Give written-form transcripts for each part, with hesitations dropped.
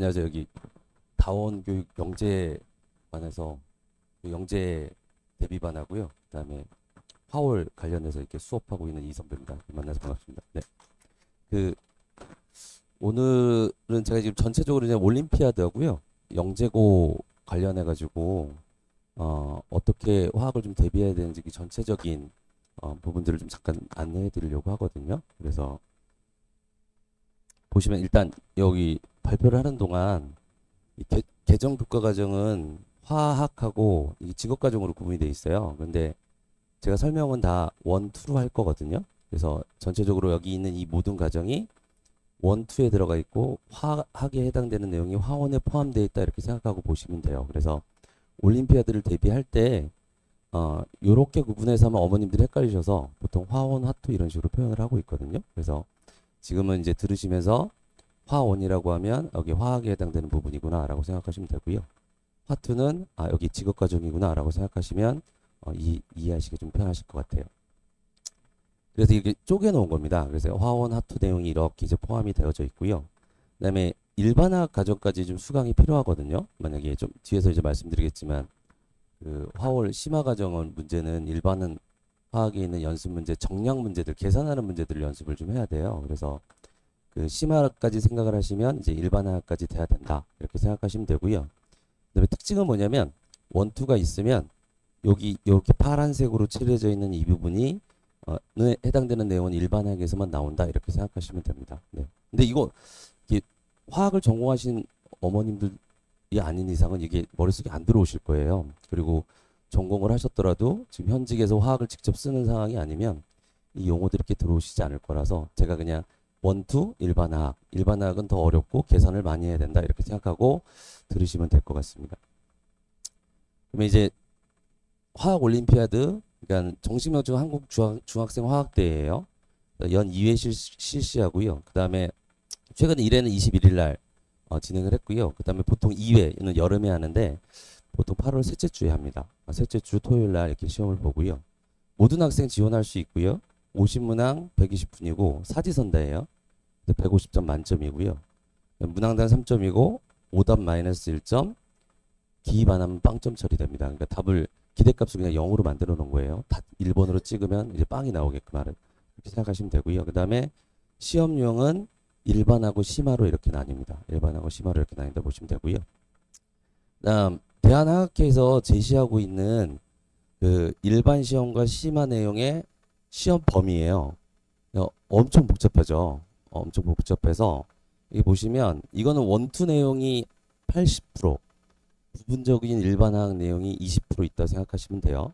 안녕하세요. 여기 다원교육 영재반에서 그 영재 대비반하고요. 그다음에 화월 관련해서 이렇게 수업하고 있는 이 선배입니다. 만나서 반갑습니다. 네. 그 오늘은 제가 지금 전체적으로 이제 올림피아드하고요. 영재고 관련해 가지고 어떻게 화학을 좀 대비해야 되는지 그 전체적인 부분들을 좀 잠깐 안내해 드리려고 하거든요. 그래서 보시면 일단 여기 발표를 하는 동안 이 개정 교과 과정은 화학하고 이 직업 과정으로 구분이 돼 있어요. 근데 제가 설명은 다 원, 투로 할 거거든요. 그래서 전체적으로 여기 있는 이 모든 과정이 원, 투에 들어가 있고 화학에 해당되는 내용이 화원에 포함되어 있다 이렇게 생각하고 보시면 돼요. 그래서 올림피아드를 대비할 때 요렇게 구분해서 하면 어머님들이 헷갈리셔서 보통 화원, 화투 이런 식으로 표현을 하고 있거든요. 그래서 지금은 이제 들으시면서 화원이라고 하면 여기 화학에 해당되는 부분이구나 라고 생각하시면 되고요. 화투는 여기 직업과정이구나 라고 생각하시면 이해하시기 좀 편하실 것 같아요. 그래서 이렇게 쪼개놓은 겁니다. 그래서 화원, 화투 내용이 이렇게 이제 포함이 되어져 있고요. 그 다음에 일반화학 과정까지 좀 수강이 필요하거든요. 만약에 좀 뒤에서 이제 말씀드리겠지만 그 화월 심화 과정은 문제는 일반은 화학에 있는 연습 문제, 정량 문제들, 계산하는 문제들을 연습을 좀 해야 돼요. 그래서 그 심화까지 생각을 하시면 이제 일반화까지 돼야 된다 이렇게 생각하시면 되고요. 그다음에 특징은 뭐냐면 원투가 있으면 여기 이렇게 파란색으로 칠해져 있는 이 부분이 해당되는 내용은 일반화에서만 나온다 이렇게 생각하시면 됩니다. 네. 근데 이게 화학을 전공하신 어머님들이 아닌 이상은 이게 머릿속에 안 들어오실 거예요. 그리고 전공을 하셨더라도 지금 현직에서 화학을 직접 쓰는 상황이 아니면 이 용어들이 이렇게 들어오시지 않을 거라서 제가 그냥 원투 일반화학, 일반화학은 더 어렵고 계산을 많이 해야 된다 이렇게 생각하고 들으시면 될 것 같습니다. 그러면 이제 화학 올림피아드, 그러니까 정식명칭 한국 중학생 화학대회예요. 연 2회 실시하고요. 그 다음에 최근 1회는 21일 날 진행을 했고요. 그 다음에 보통 2회는 여름에 하는데 보통 8월 셋째 주에 합니다. 셋째 주 토요일 날 이렇게 시험을 보고요. 모든 학생 지원할 수 있고요. 50문항 120분이고 사지선다예요. 150점 만점이고요. 문항당 3점이고 오답 마이너스 1점, 기입 안 하면 빵점 처리됩니다. 그러니까 답을 기대값을 그냥 0으로 만들어 놓은 거예요. 다 1번으로 찍으면 이제 빵이 나오게끔 하는 이렇게 생각하시면 되고요. 그 다음에 시험 유형은 일반하고 심화로 이렇게 나뉩니다. 일반하고 심화로 이렇게 나뉜다 보시면 되고요. 그다음 대한화학회에서 제시하고 있는 그 일반 시험과 심화 내용의 시험 범위예요. 엄청 복잡하죠. 엄청 복잡해서 여기 보시면 이거는 원투 내용이 80%, 부분적인 일반화학 내용이 20% 있다 생각하시면 돼요.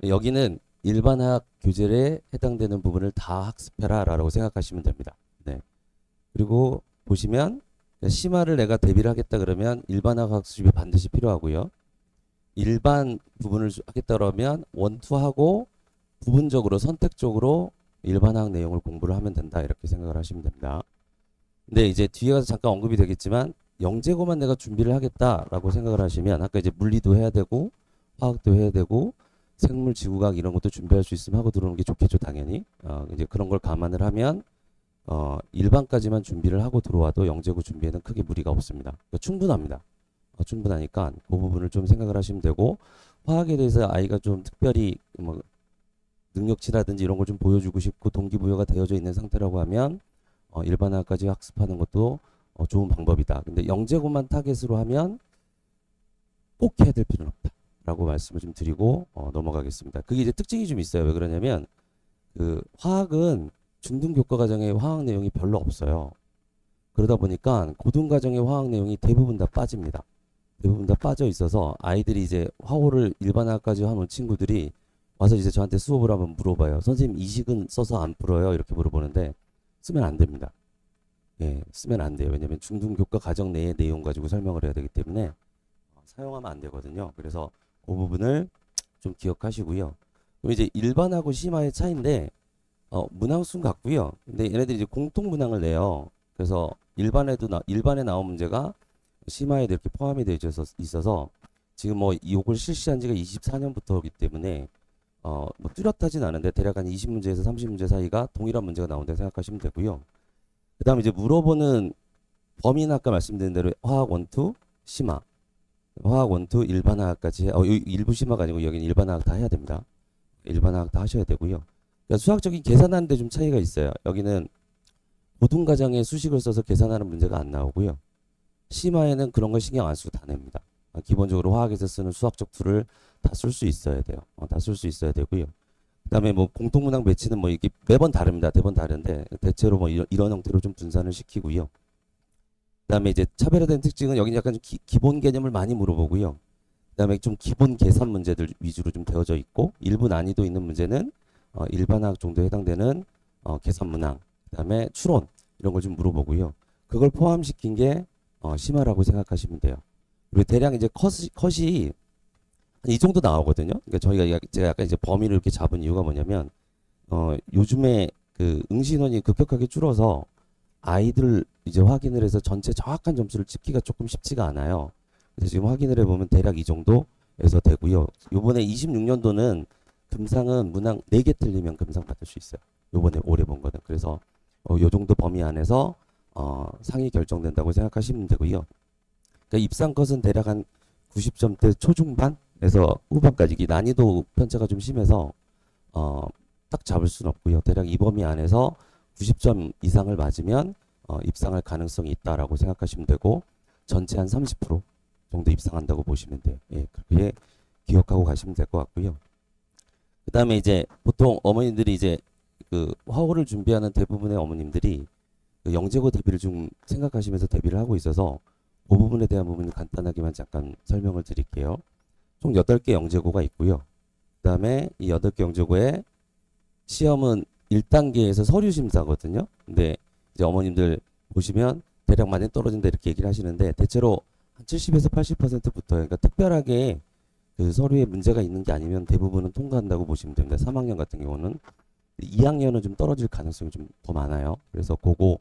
여기는 일반화학 교재에 해당되는 부분을 다 학습해라 라고 생각하시면 됩니다. 네. 그리고 보시면 심화를 내가 대비를 하겠다 그러면 일반화학 학습이 반드시 필요하고요. 일반 부분을 하겠다 그러면 원투하고 부분적으로 선택적으로 일반화학 내용을 공부를 하면 된다 이렇게 생각을 하시면 됩니다. 근데 이제 뒤에 가서 잠깐 언급이 되겠지만 영재고만 내가 준비를 하겠다라고 생각을 하시면 아까 이제 물리도 해야 되고 화학도 해야 되고 생물 지구과학 이런 것도 준비할 수 있으면 하고 들어오는 게 좋겠죠 당연히. 이제 그런 걸 감안을 하면 일반까지만 준비를 하고 들어와도 영재고 준비에는 크게 무리가 없습니다. 그러니까 충분합니다. 충분하니까 그 부분을 좀 생각을 하시면 되고 화학에 대해서 아이가 좀 특별히 뭐 능력치라든지 이런 걸 좀 보여주고 싶고 동기부여가 되어져 있는 상태라고 하면 일반화까지 학습하는 것도 좋은 방법이다. 근데 영재고만 타겟으로 하면 꼭 해야 될 필요는 없다. 라고 말씀을 좀 드리고 넘어가겠습니다. 그게 이제 특징이 좀 있어요. 왜 그러냐면 그 화학은 중등 교과 과정에 화학 내용이 별로 없어요. 그러다 보니까 고등 과정의 화학 내용이 대부분 다 빠집니다. 대부분 다 빠져 있어서 아이들이 이제 화호를 일반화까지 하는 친구들이 와서 이제 저한테 수업을 한번 물어봐요. 선생님 이 식은 써서 안 풀어요? 이렇게 물어보는데 쓰면 안 됩니다. 예, 쓰면 안 돼요. 왜냐면 중등 교과 과정 내의 내용 가지고 설명을 해야 되기 때문에 사용하면 안 되거든요. 그래서 그 부분을 좀 기억하시고요. 그럼 이제 일반하고 심화의 차이인데 문항수는 같고요. 근데 얘네들이 이제 공통 문항을 내요. 그래서 일반에 나온 문제가 심화에도 이렇게 포함이 되어 있어서 지금 뭐 이걸 실시한 지가 24년부터이기 때문에 뭐 뚜렷하진 않은데 대략 한 20문제에서 30문제 사이가 동일한 문제가 나온다고 생각하시면 되고요. 그 다음에 이제 물어보는 범위는 아까 말씀드린 대로 화학 원투, 심화, 화학 원투 일반화학까지 일부 심화가 아니고 여기는 일반화학 다 해야 됩니다. 일반화학 다 하셔야 되고요. 그러니까 수학적인 계산하는데 좀 차이가 있어요. 여기는 고등과정에 수식을 써서 계산하는 문제가 안 나오고요. 심화에는 그런 걸 신경 안 쓰고 다 냅니다. 기본적으로 화학에서 쓰는 수학적 툴을 다 쓸 수 있어야 돼요. 다 쓸 수 있어야 되고요. 그다음에 뭐 공통문항 배치는 뭐 이게 매번 다릅니다. 대번 다른데 대체로 뭐 이런 형태로 좀 분산을 시키고요. 그다음에 이제 차별화된 특징은 여기는 약간 좀 기본 개념을 많이 물어보고요. 그다음에 좀 기본 계산 문제들 위주로 좀 되어져 있고 일부 난이도 있는 문제는 일반화학 정도에 해당되는 계산 문항, 그다음에 추론 이런 걸 좀 물어보고요. 그걸 포함시킨 게 심화라고 생각하시면 돼요. 그리고 대략 이제 컷이 이 정도 나오거든요. 그러니까 제가 약간 이제 범위를 이렇게 잡은 이유가 뭐냐면 요즘에 그 응시인원이 급격하게 줄어서 아이들 이제 확인을 해서 전체 정확한 점수를 찍기가 조금 쉽지가 않아요. 그래서 지금 확인을 해보면 대략 이 정도에서 되고요. 요번에 26년도는 금상은 문항 4개 틀리면 금상 받을 수 있어요. 요번에 올해 본 거는. 그래서 요 정도 범위 안에서 상이 결정된다고 생각하시면 되고요. 그러니까 입상 컷은 대략 한 90점대 초중반에서 후반까지 이게 난이도 편차가 좀 심해서 딱 잡을 수는 없고요. 대략 이 범위 안에서 90점 이상을 맞으면 입상할 가능성이 있다라고 생각하시면 되고 전체 한 30% 정도 입상한다고 보시면 돼요. 예, 그렇게 기억하고 가시면 될 것 같고요. 그다음에 이제 보통 어머님들이 이제 그 화호를 준비하는 대부분의 어머님들이 그 영재고 대비를 좀 생각하시면서 대비를 하고 있어서 그 부분에 대한 부분을 간단하게만 잠깐 설명을 드릴게요. 총 8개 영재고가 있고요. 그다음에 이 8개 영재고에 시험은 1단계에서 서류 심사거든요. 근데 이제 어머님들 보시면 대략 많이 떨어진다 이렇게 얘기를 하시는데 대체로 한 70에서 80% 붙어요. 그러니까 특별하게 그 서류에 문제가 있는 게 아니면 대부분은 통과한다고 보시면 됩니다. 3학년 같은 경우는 2학년은 좀 떨어질 가능성이 좀 더 많아요. 그래서 그거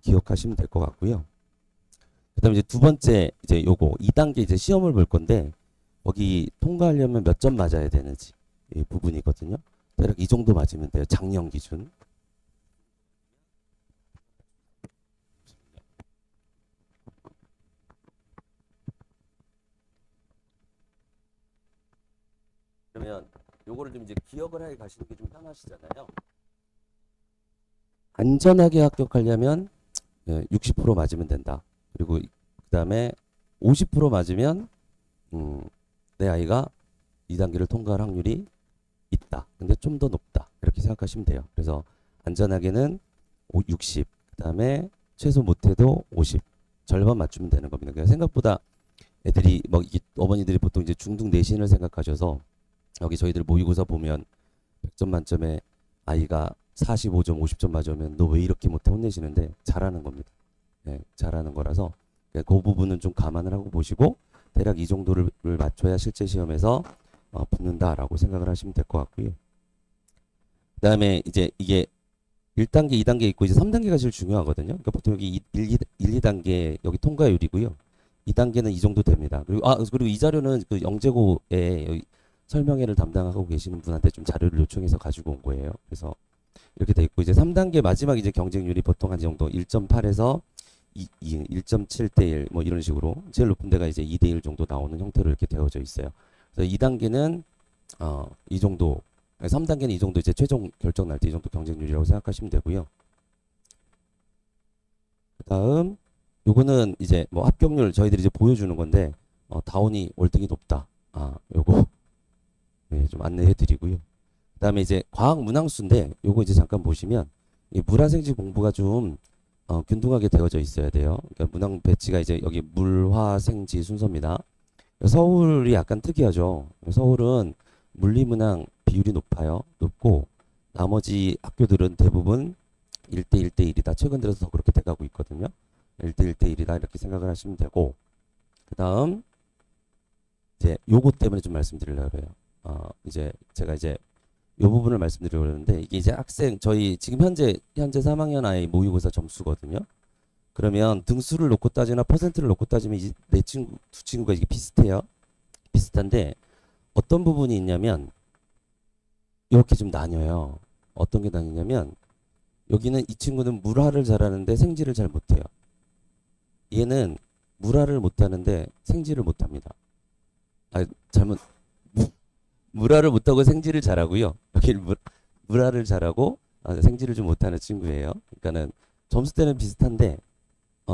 기억하시면 될 것 같고요. 그다음에 이제 두 번째 이제 요거 2단계 이제 시험을 볼 건데 거기 통과하려면 몇 점 맞아야 되는지 이 부분이거든요. 대략 이 정도 맞으면 돼요. 작년 기준. 그러면 요거를 좀 이제 기억을 해 가시는 게 좀 편하시잖아요. 안전하게 합격하려면 60% 맞으면 된다. 그리고 그다음에 50% 맞으면 내 아이가 2단계를 통과할 확률이 있다. 근데 좀 더 높다. 이렇게 생각하시면 돼요. 그래서 안전하게는 60, 그다음에 최소 못해도 50. 절반 맞추면 되는 겁니다. 그러니까 생각보다 애들이 뭐 이게 어머니들이 보통 이제 중등 내신을 생각하셔서 여기 저희들 모의고사 보면 100점 만점에 아이가 45점, 50점 맞으면 너 왜 이렇게 못해 혼내시는데 잘하는 겁니다. 네, 잘하는 거라서 그 부분은 좀 감안을 하고 보시고 대략 이 정도를 맞춰야 실제 시험에서 붙는다라고 생각을 하시면 될 것 같고요. 그다음에 이제 이게 1단계, 2단계 있고 이제 3단계가 제일 중요하거든요. 그러니까 보통 여기 1, 2단계 여기 통과율이고요. 2단계는 이 정도 됩니다. 그리고 이 자료는 그 영재고에 여기 설명회를 담당하고 계시는 분한테 좀 자료를 요청해서 가지고 온 거예요. 그래서 이렇게 돼 있고 이제 3단계 마지막 이제 경쟁률이 보통 한 정도 1.8에서 1.7대 1 뭐 이런 식으로 제일 높은 데가 이제 2대 1 정도 나오는 형태로 이렇게 되어져 있어요. 그래서 2단계는 이 정도 3단계는 이 정도 이제 최종 결정 날 때 이 정도 경쟁률이라고 생각하시면 되고요. 그다음 요거는 이제 뭐 합격률 저희들이 이제 보여주는 건데 다운이 월등히 높다. 요거 네, 좀 안내해 드리고요. 그다음에 이제 과학 문항수인데 요거 이제 잠깐 보시면 이 물화생지 공부가 좀 균등하게 되어져 있어야 돼요. 그러니까 문항 배치가 이제 여기 물화생지 순서입니다. 서울이 약간 특이하죠. 서울은 물리문항 비율이 높고 나머지 학교들은 대부분 1대 1대 1이다. 최근 들어서 더 그렇게 돼가고 있거든요. 1대 1대 1이다 이렇게 생각을 하시면 되고 그다음 이제 요거 때문에 좀 말씀드리려고 해요. 이제 제가 이제 요 부분을 말씀드리려고 하는데 이게 이제 학생 저희 지금 현재 3학년 아이 모의고사 점수거든요. 그러면 등수를 놓고 따지나 퍼센트를 놓고 따지면 이제 두 친구가 이게 비슷해요. 비슷한데 어떤 부분이 있냐면 이렇게 좀 나뉘어요. 어떤 게 나뉘냐면 여기는 이 친구는 물화를 잘하는데 생지를 잘 못해요. 얘는 물화를 못하는데 생지를 못합니다. 아, 잘못 무, 물화를 못하고 생지를 잘하고요. 여기 물화를 잘하고 생지를 좀 못하는 친구예요. 그러니까는 점수대는 비슷한데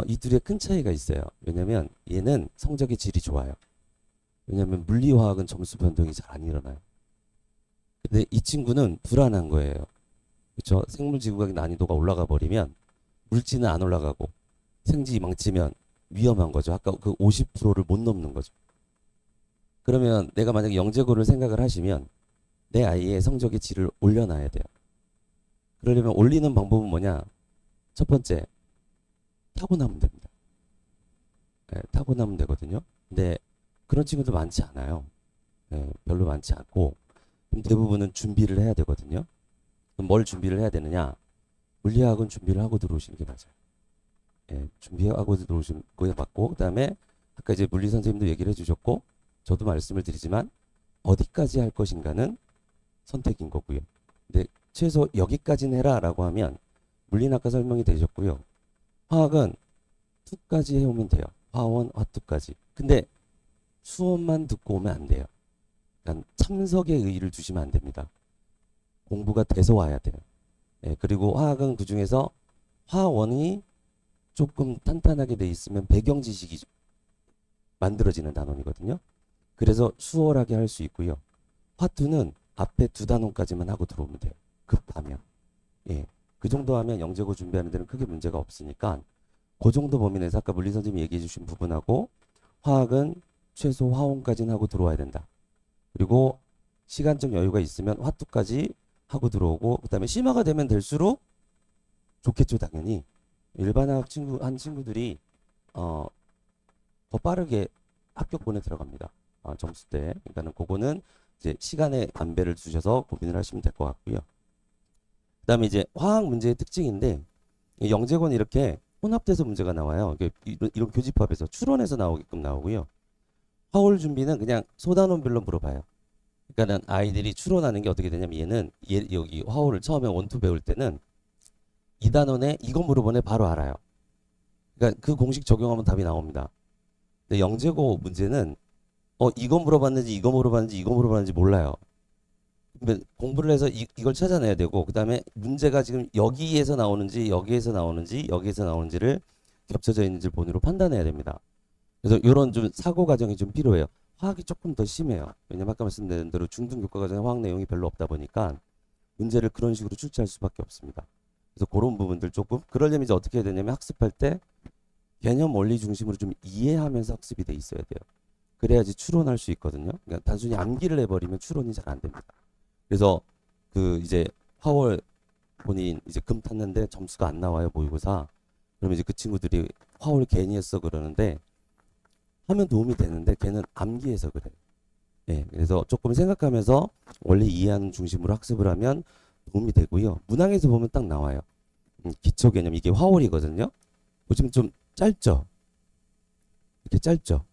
이 둘의 큰 차이가 있어요. 왜냐면 얘는 성적의 질이 좋아요. 왜냐면 물리화학은 점수 변동이 잘 안 일어나요. 근데 이 친구는 불안한 거예요. 그렇죠? 생물지구학의 난이도가 올라가 버리면 물질은 안 올라가고 생지 망치면 위험한 거죠. 아까 그 50%를 못 넘는 거죠. 그러면 내가 만약에 영재고를 생각을 하시면 내 아이의 성적의 질을 올려놔야 돼요. 그러려면 올리는 방법은 뭐냐? 첫 번째, 타고나면 됩니다. 네, 타고나면 되거든요. 근데 그런 친구도 많지 않아요. 네, 별로 많지 않고 대부분은 준비를 해야 되거든요. 그럼 뭘 준비를 해야 되느냐? 물리학은 준비를 하고 들어오시는 게 맞아요. 예, 준비하고 들어오신 거에 맞고, 그다음에 아까 이제 물리 선생님도 얘기를 해주셨고, 저도 말씀을 드리지만 어디까지 할 것인가는 선택인 거고요. 근데 최소 여기까지는 해라라고 하면 물리는 아까 설명이 되셨고요. 화학은 2까지 해오면 돼요. 화원, 화2까지. 근데 수업만 듣고 오면 안 돼요. 그러니까 참석에 의의를 두시면 안 됩니다. 공부가 돼서 와야 돼요. 예, 그리고 화학은 그 중에서 화원이 조금 탄탄하게 돼 있으면 배경 지식이 만들어지는 단원이거든요. 그래서 수월하게 할 수 있고요. 화2는 앞에 2단원까지만 하고 들어오면 돼요. 급하면. 예. 그 정도 하면 영재고 준비하는 데는 크게 문제가 없으니까 그 정도 범위 내에서 아까 물리 선생님이 얘기해 주신 부분하고 화학은 최소 화원까지는 하고 들어와야 된다. 그리고 시간적 여유가 있으면 화2까지 하고 들어오고 그다음에 심화가 되면 될수록 좋겠죠, 당연히. 일반학 친구들이 더 빠르게 합격본에 들어갑니다. 점수 때. 그러니까는 그거는 이제 시간의 안배를 두셔서 고민을 하시면 될 것 같고요. 그다음에 이제 화학 문제의 특징인데 영재고는 이렇게 혼합돼서 문제가 나와요. 이런 교집합에서 추론해서 나오게끔 나오고요. 화올 준비는 그냥 소단원별로 물어봐요. 그러니까는 아이들이 추론하는 게 어떻게 되냐면 얘는 여기 화올을 처음에 원투 배울 때는 2단원에 이거 물어보네 바로 알아요. 그러니까 그 공식 적용하면 답이 나옵니다. 근데 영재고 문제는 이거 물어봤는지 이거 물어봤는지 이거 물어봤는지 몰라요. 공부를 해서 이걸 찾아내야 되고 그다음에 문제가 지금 여기에서 나오는지 여기에서 나오는지 여기에서 나오는지를 겹쳐져 있는지 본으로 판단해야 됩니다. 그래서 이런 좀 사고 과정이 좀 필요해요. 화학이 조금 더 심해요. 왜냐면 아까 말씀드린 대로 중등 교과 과정에 화학 내용이 별로 없다 보니까 문제를 그런 식으로 출제할 수밖에 없습니다. 그래서 그런 부분들 조금 그러려면 이제 어떻게 해야 되냐면 학습할 때 개념 원리 중심으로 좀 이해하면서 학습이 돼 있어야 돼요. 그래야지 추론할 수 있거든요. 그러니까 단순히 암기를 해버리면 추론이 잘 안 됩니다. 그래서 그 이제 화월 본인 이제 금 탔는데 점수가 안 나와요, 모의고사. 그러면 이제 그 친구들이 화월 괜히 했어 그러는데 하면 도움이 되는데 걔는 암기해서 그래요. 예, 그래서 조금 생각하면서 원래 이해하는 중심으로 학습을 하면 도움이 되고요. 문항에서 보면 딱 나와요. 기초 개념 이게 화월이거든요. 보시면 좀 짧죠. 이렇게 짧죠.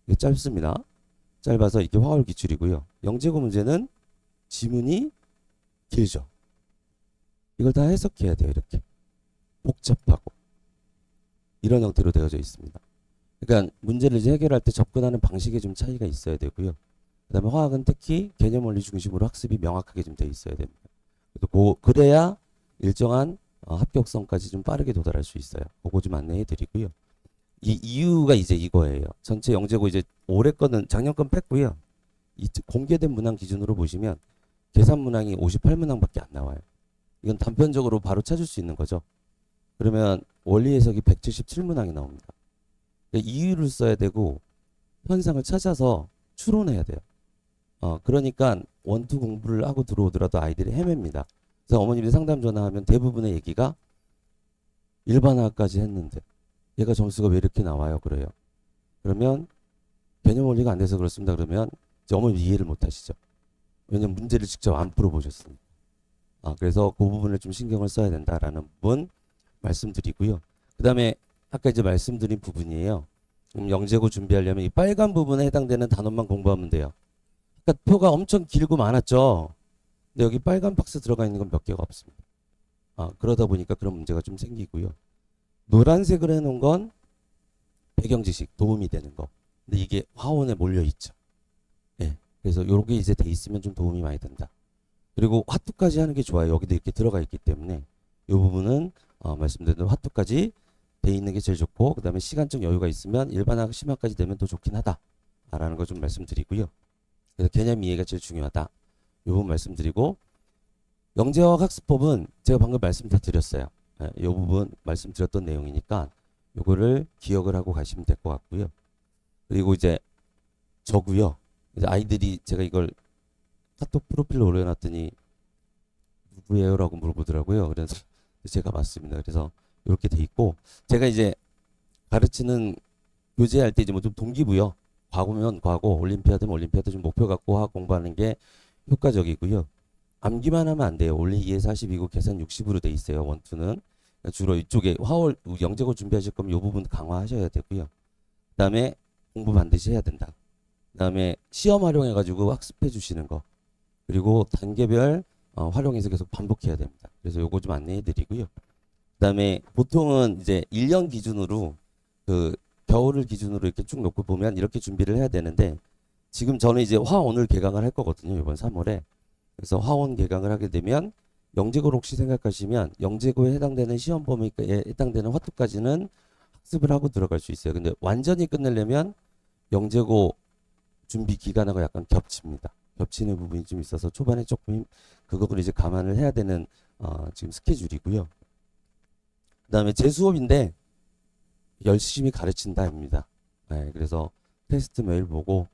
이게 짧습니다. 짧아서 이게 화월 기출이고요. 영재고 문제는 지문이 길죠. 이걸 다 해석해야 돼요. 이렇게 복잡하고 이런 형태로 되어져 있습니다. 그러니까 문제를 이제 해결할 때 접근하는 방식에 좀 차이가 있어야 되고요. 그다음에 화학은 특히 개념 원리 중심으로 학습이 명확하게 좀 돼 있어야 됩니다. 그래야 일정한 합격선까지 좀 빠르게 도달할 수 있어요. 그거 좀 안내해 드리고요. 이 이유가 이제 이거예요. 전체 영재고 이제 올해 거는 작년 건 뺐고요. 이 공개된 문항 기준으로 보시면 계산 문항이 58문항밖에 안 나와요. 이건 단편적으로 바로 찾을 수 있는 거죠. 그러면 원리 해석이 177문항이 나옵니다. 이유를 써야 되고 현상을 찾아서 추론해야 돼요. 그러니까 원투 공부를 하고 들어오더라도 아이들이 헤맵니다. 그래서 어머님이 상담 전화하면 대부분의 얘기가 일반화까지 했는데 얘가 점수가 왜 이렇게 나와요? 그래요. 그러면 개념 원리가 안 돼서 그렇습니다. 그러면 이제 어머님 이해를 못 하시죠. 왜냐면 문제를 직접 안 풀어보셨으니까. 그래서 그 부분을 좀 신경을 써야 된다라는 부분 말씀드리고요. 그 다음에 아까 이제 말씀드린 부분이에요. 영재고 준비하려면 이 빨간 부분에 해당되는 단원만 공부하면 돼요. 그러니까 표가 엄청 길고 많았죠. 근데 여기 빨간 박스 들어가 있는 건 몇 개가 없습니다. 그러다 보니까 그런 문제가 좀 생기고요. 노란색으로 해놓은 건 배경 지식 도움이 되는 거. 근데 이게 화원에 몰려 있죠. 예. 그래서 요게 이제 돼 있으면 좀 도움이 많이 된다. 그리고 화투까지 하는 게 좋아요. 여기도 이렇게 들어가 있기 때문에 이 부분은 말씀드린 대로 화투까지 돼 있는 게 제일 좋고, 그다음에 시간적 여유가 있으면 일반학 심화까지 되면 또 좋긴 하다라는 거 좀 말씀드리고요. 그래서 개념 이해가 제일 중요하다. 이 부분 말씀드리고, 영재화학 학습법은 제가 방금 말씀 다 드렸어요. 예, 이 부분 말씀드렸던 내용이니까 요거를 기억을 하고 가시면 될 것 같고요. 그리고 이제 저고요. 이제 아이들이 제가 이걸 카톡 프로필로 올려놨더니 누구예요라고 물어보더라고요. 그래서 제가 맞습니다. 그래서 이렇게 돼 있고, 제가 이제 가르치는 교재할 때 이제 뭐 좀 동기부여, 과거면 과거, 올림피아드면 올림피아드 좀 목표 갖고 공부하는 게 효과적이고요. 암기만 하면 안 돼요. 원래 2에 40이고 계산 60으로 돼 있어요. 원투는. 주로 이쪽에 화월 영재고 준비하실 거면 이 부분 강화하셔야 되고요. 그다음에 공부 반드시 해야 된다. 그다음에 시험 활용해 가지고 학습해 주시는 거. 그리고 단계별 활용해서 계속 반복해야 됩니다. 그래서 요거 좀 안내해 드리고요. 그다음에 보통은 이제 1년 기준으로 그 겨울을 기준으로 이렇게 쭉 놓고 보면 이렇게 준비를 해야 되는데, 지금 저는 이제 화원을 개강을 할 거거든요. 이번 3월에. 그래서 화원 개강을 하게 되면 영재고를 혹시 생각하시면 영재고에 해당되는 시험 범위에 해당되는 화투까지는 학습을 하고 들어갈 수 있어요. 근데 완전히 끝내려면 영재고 준비 기간하고 약간 겹칩니다. 겹치는 부분이 좀 있어서 초반에 조금 그거를 이제 감안을 해야 되는 지금 스케줄이고요. 그다음에 제 수업인데 열심히 가르친다입니다. 네, 그래서 테스트 매일 보고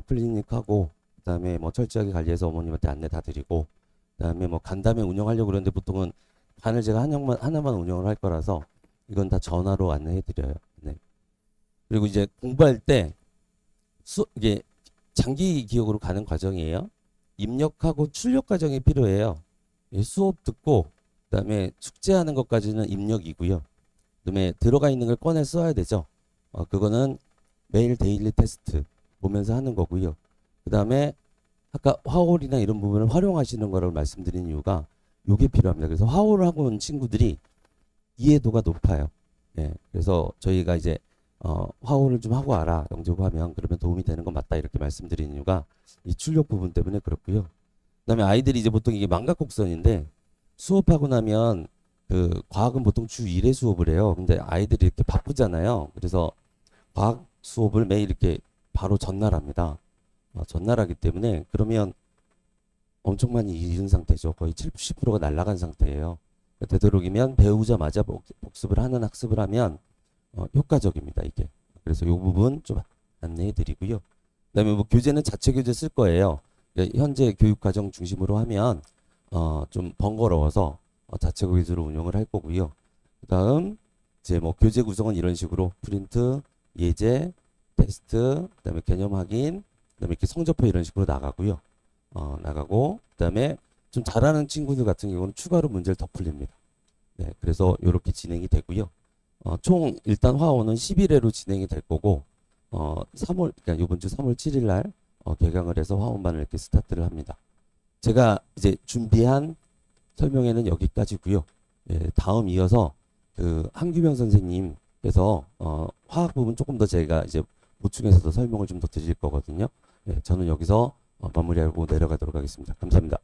클리닉하고, 그다음에 뭐 철저하게 관리해서 어머님한테 안내 다 드리고, 그다음에 뭐 간담회 운영하려고 그러는데 보통은 간을 제가 하나만 운영을 할 거라서 이건 다 전화로 안내해 드려요. 네. 그리고 이제 공부할 때 이게 장기 기억으로 가는 과정이에요. 입력하고 출력 과정이 필요해요. 수업 듣고 그다음에 숙제하는 것까지는 입력이고요. 그다음에 들어가 있는 걸 꺼내 써야 되죠. 그거는 매일 데일리 테스트 보면서 하는 거고요. 그다음에 아까 화홀이나 이런 부분을 활용하시는 거를 말씀드린 이유가 이게 필요합니다. 그래서 화홀을 하고 온 친구들이 이해도가 높아요. 예, 그래서 저희가 이제 화홀을 좀 하고 와라, 영재고 하면 그러면 도움이 되는 건 맞다, 이렇게 말씀드리는 이유가 이 출력 부분 때문에 그렇고요. 그다음에 아이들이 이제 보통 이게 망각곡선인데, 수업하고 나면 그 과학은 보통 주 1회 수업을 해요. 근데 아이들이 이렇게 바쁘잖아요. 그래서 과학 수업을 매일 이렇게 바로 전날 합니다. 전날 하기 때문에 그러면 엄청 많이 잊은 상태죠. 거의 70%가 날아간 상태예요. 되도록이면 배우자마자 복습을 하는 학습을 하면 효과적입니다, 이게. 그래서 이 부분 좀 안내해 드리고요. 그다음에 뭐 교재는 자체 교재 쓸 거예요. 현재 교육 과정 중심으로 하면 좀 번거로워서 자체 교재로 운영을 할 거고요. 그다음 이제 뭐 교재 구성은 이런 식으로 프린트, 예제, 테스트, 그다음에 개념 확인, 그다음에 이렇게 성적표 이런 식으로 나가고요. 나가고, 그다음에 좀 잘하는 친구들 같은 경우는 추가로 문제를 더 풀립니다. 네, 그래서 이렇게 진행이 되고요. 총 일단 화원은 11회로 진행이 될 거고, 3월, 그러니까 이번 주 3월 7일 날 개강을 해서 화원반을 이렇게 스타트를 합니다. 제가 이제 준비한 설명회는 여기까지고요. 예, 다음 이어서 그 한규명 선생님께서 화학 부분 조금 더 제가 이제 보충해서 더 설명을 좀 더 드릴 거거든요. 예, 저는 여기서 마무리하고 내려가도록 하겠습니다. 감사합니다.